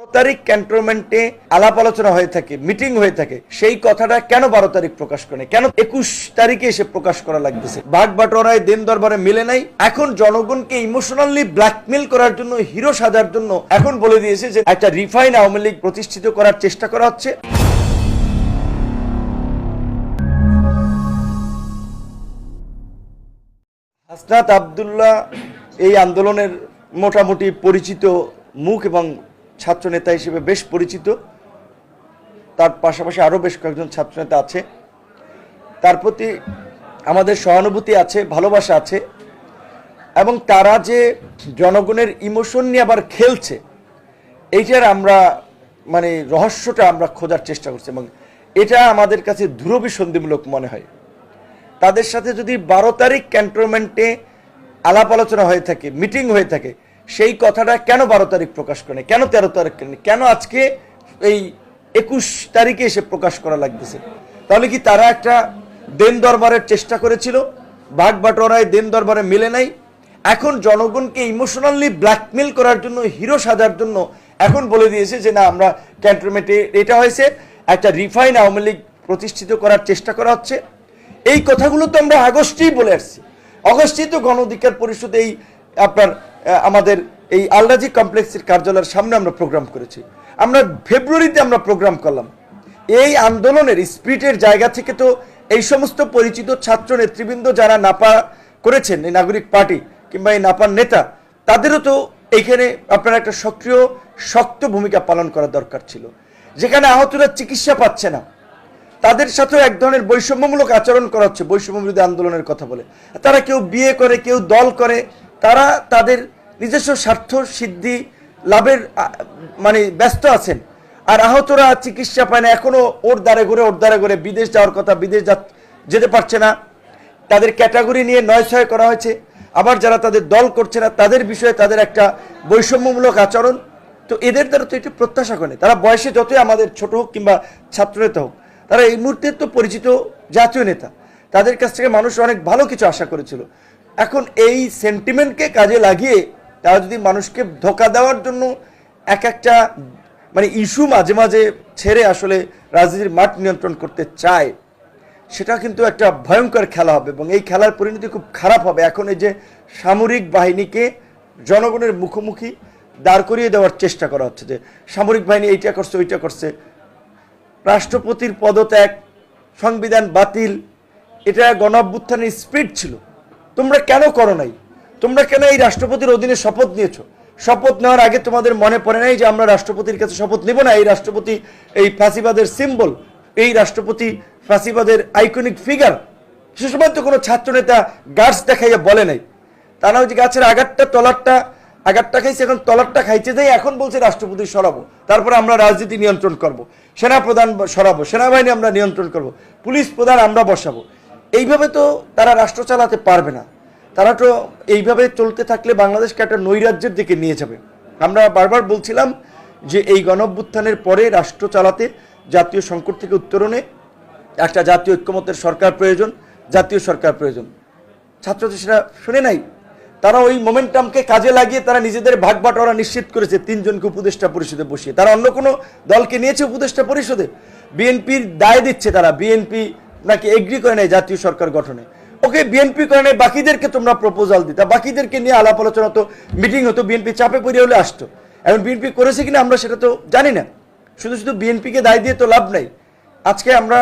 তারিখ ক্যান্টনমেন্টে আলাপ আলোচনা হয়ে থাকে, মিটিং হয়ে থাকে, সেই কথাটা কেন 12 তারিখ প্রকাশ করে, কেন 21 তারিখে এসে প্রকাশ করা লাগতেছে? ভাগ বাটোয়ারায় দিন দরবারে মিলে নাই, এখন জনগণকে ইমোশনালি ব্ল্যাকমেল করার জন্য, হিরো সাজার জন্য এখন বলে দিয়েছে যে একটা রিফাইন আওয়ামী লীগ প্রতিষ্ঠিত করার চেষ্টা করা হচ্ছে। হাসনাত আব্দুল্লাহ এই আন্দোলনের মোটামুটি পরিচিত মুখ এবং ছাত্র নেতা হিসেবে বেশ পরিচিত। তার পাশাপাশি আরও বেশ কয়েকজন ছাত্রনেতা আছে, তার প্রতি আমাদের সহানুভূতি আছে, ভালোবাসা আছে, এবং তারা যে জনগণের ইমোশন নিয়ে আবার খেলছে, এইটার আমরা রহস্যটা আমরা খোঁজার চেষ্টা করছি, এবং এটা আমাদের কাছে দূরভিসন্ধিমূলক মনে হয়। তাদের সাথে যদি 12 তারিখ ক্যান্টনমেন্টে আলাপ আলোচনা হয়ে থাকে, মিটিং হয়ে থাকে, সেই কথাটা কেন 12 তারিখ প্রকাশ করে, কেন 13 তারিখ, কেন আজকে এই 21 তারিখে এসে প্রকাশ করা লাগতেছে? তাহলে কি তারা একটা দেন দরবারের চেষ্টা করেছিল? ভাগ বাটোয়ারায় দেন দরবারে মিলে নাই, এখন জনগণকে ইমোশনালি ব্ল্যাকমেল করার জন্য, হিরো সাজার জন্য এখন বলে দিয়েছে যে না, আমরা ক্যান্টনমেন্টে এটা হয়েছে, একটা রিফাইন আওয়ামী লীগ প্রতিষ্ঠিত করার চেষ্টা করা হচ্ছে। এই কথাগুলো তো আমরা আগস্টেই বলে আসছি। অগস্টেই তো গণ অধিকার পরিষদ এই আমাদের এই আলরাজি কমপ্লেক্সের কার্যালয়ের সামনে আমরা প্রোগ্রাম করেছি। আমরা ফেব্রুয়ারিতে আমরা প্রোগ্রাম করলাম। এই আন্দোলনের স্পিরিটের জায়গা থেকে তো এই সমস্ত পরিচিত ছাত্র নেতৃবৃন্দ যারা নাপা করেছেন, এই নাগরিক পার্টি কিংবা এই নাপার নেতা, তাদেরও তো এইখানে আপনার একটা সক্রিয় শক্ত ভূমিকা পালন করা দরকার ছিল। যেখানে আহতরা চিকিৎসা পাচ্ছে না, তাদের সাথেও এক ধরনের বৈষম্যমূলক আচরণ করা হচ্ছে, বৈষম্য বিরোধী আন্দোলনের কথা বলে। তারা কেউ বিয়ে করে, কেউ দল করে, তারা তাদের নিজস্ব স্বার্থ সিদ্ধি লাভের ব্যস্ত আছেন, আর আহতরা চিকিৎসা পায় না, এখনো ওর দ্বারে ঘুরে বিদেশ যাওয়ার কথা, বিদেশ যেতে পারছে না। তাদের ক্যাটাগরি নিয়ে 9-6 করা হয়েছে। আবার যারা তাদের দল করছে না, তাদের বিষয়ে তাদের একটা বৈষম্যমূলক আচরণ। তো এদের দ্বারা তো এটা প্রত্যাশা করে, তারা বয়সে যতই আমাদের ছোট হোক কিংবা ছাত্রনেতা হোক, তারা এই মুহূর্তে তো পরিচিত জাতীয় নেতা, তাদের কাছ থেকে মানুষ অনেক ভালো কিছু আশা করেছিল। এখন এই সেন্টিমেন্টকে কাজে লাগিয়ে তারা যদি মানুষকে ধোঁকা দেওয়ার জন্য একটা ইস্যু মাঝে মাঝে ছেড়ে আসলে রাজনীতির মাঠ নিয়ন্ত্রণ করতে চায়, সেটা কিন্তু একটা ভয়ঙ্কর খেলা হবে, এবং এই খেলার পরিণতি খুব খারাপ হবে। এখন এই যে সামরিক বাহিনীকে জনগণের মুখোমুখি দাঁড় করিয়ে দেওয়ার চেষ্টা করা হচ্ছে, যে সামরিক বাহিনী এইটা করছে, ওইটা করছে, রাষ্ট্রপতির পদত্যাগ, সংবিধান বাতিল, এটা গণ অভ্যুত্থানের স্পিরিট ছিল। তোমরা কেন করো নাই? তোমরা কেন এই রাষ্ট্রপতির অধীনে শপথ নিয়েছো? শপথ নেওয়ার আগে তোমাদের মনে পড়ে নাই যে আমরা রাষ্ট্রপতির কাছে শপথ নেব না, এই রাষ্ট্রপতি এই ফাঁসিবাদের সিম্বল, এই রাষ্ট্রপতি ফাঁসিবাদের আইকনিক ফিগার। সে সময় তো কোনো ছাত্রনেতা গাছ দেখাইয়া বলে নাই। তারা ওই যে গাছের আগারটা খাইছে, এখন তলারটা খাইছে, যাই এখন বলছে রাষ্ট্রপতি সরাবো, তারপরে আমরা রাজনীতি নিয়ন্ত্রণ করব, সেনাপ্রধান সরাবো, সেনাবাহিনী আমরা নিয়ন্ত্রণ করব, পুলিশ প্রধান আমরা বসাবো। এইভাবে তো তারা রাষ্ট্র চালাতে পারবে না। তারা তো এইভাবে চলতে থাকলে বাংলাদেশকে একটা নৈরাজ্যের দিকে নিয়ে যাবে। আমরা বারবার বলছিলাম যে এই গণঅভ্যুত্থানের পরে রাষ্ট্র চালাতে, জাতীয় সংকট থেকে উত্তরণে একটা জাতীয় ঐক্যমত্যের সরকার প্রয়োজন, জাতীয় সরকার প্রয়োজন। ছাত্ররা সেটা শুনে নাই। তারা ওই মোমেন্টামকে কাজে লাগিয়ে তারা নিজেদের ভাগ বাটোয়ারা নিশ্চিত করেছে 3 জনকে উপদেষ্টা পরিষদে বসিয়ে। তারা অন্য কোনো দলকে নিয়েছে উপদেষ্টা পরিষদে, বিএনপির দায় দিচ্ছে। তারা বিএনপি নাকি এগ্রি করে নেয় জাতীয় সরকার গঠনে। ওকে, বিএনপি করে নেয়, বাকিদেরকে তোমরা প্রপোজাল দিতা, বাকিদেরকে নিয়ে আলাপ আলোচনা হতো, মিটিং হতো, বিএনপি চাপে পড়ে হলে আসতো। এখন বিএনপি করেছে কিনা আমরা সেটা তো জানি না। শুধু বিএনপিকে দায় দিয়ে তো লাভ নাই। আজকে আমরা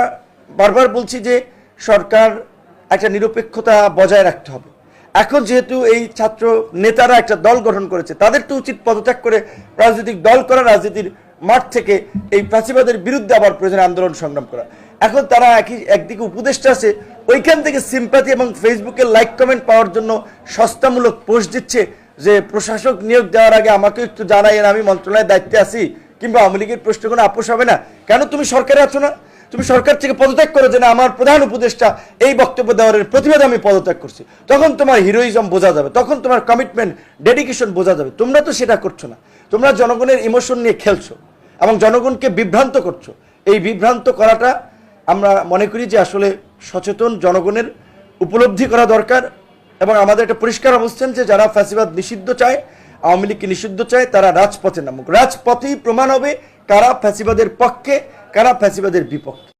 বারবার বলছি যে সরকার একটা নিরপেক্ষতা বজায় রাখতে হবে। এখন যেহেতু এই ছাত্র নেতারা একটা দল গঠন করেছে, তাদের তো উচিত পদত্যাগ করে রাজনৈতিক দল করা, রাজনীতির মাঠ থেকে এই ফাঁসিবাদের বিরুদ্ধে আবার প্রয়োজনে আন্দোলন সংগ্রাম করা। এখন তারা একদিকে উপদেষ্টা আছে, ওইখান থেকে সিম্প্যাথি এবং ফেসবুকে লাইক কমেন্ট পাওয়ার জন্য সস্তামূলক পোস্ট দিচ্ছে যে প্রশাসক নিয়োগ দেওয়ার আগে আমাকে একটু জানাইয়েন, আমি মন্ত্রণালয়ের দায়িত্বে আছি, কিংবা আওয়ামী লীগের প্রশ্ন কোনো আপোষ হবে না। কেন তুমি সরকারে আছো না? তুমি সরকার থেকে পদত্যাগ করো যে না, আমার প্রধান উপদেষ্টা এই বক্তব্য দেওয়ার প্রতিবাদে আমি পদত্যাগ করছি। তখন তোমার হিরোইজম বোঝা যাবে, তখন তোমার কমিটমেন্ট, ডেডিকেশন বোঝা যাবে। তোমরা তো সেটা করছো না। তোমরা জনগণের ইমোশন নিয়ে খেলছো এবং জনগণকে বিভ্রান্ত করছো। এই বিভ্রান্ত করাটা আমরা মনে করি যে আসলে সচেতন জনগণের উপলব্ধি করা দরকার, এবং আমাদের একটা পরিষ্কার অবস্থান যে যারা ফ্যাসিবাদ নিষিদ্ধ চায়, আওয়ামী লীগকে নিষিদ্ধ চায় তারা রাজপথে নামুক। রাজপথেই প্রমাণ হবে কারা ফ্যাসিবাদের পক্ষে, কারা ফ্যাসিবাদের বিপক্ষে।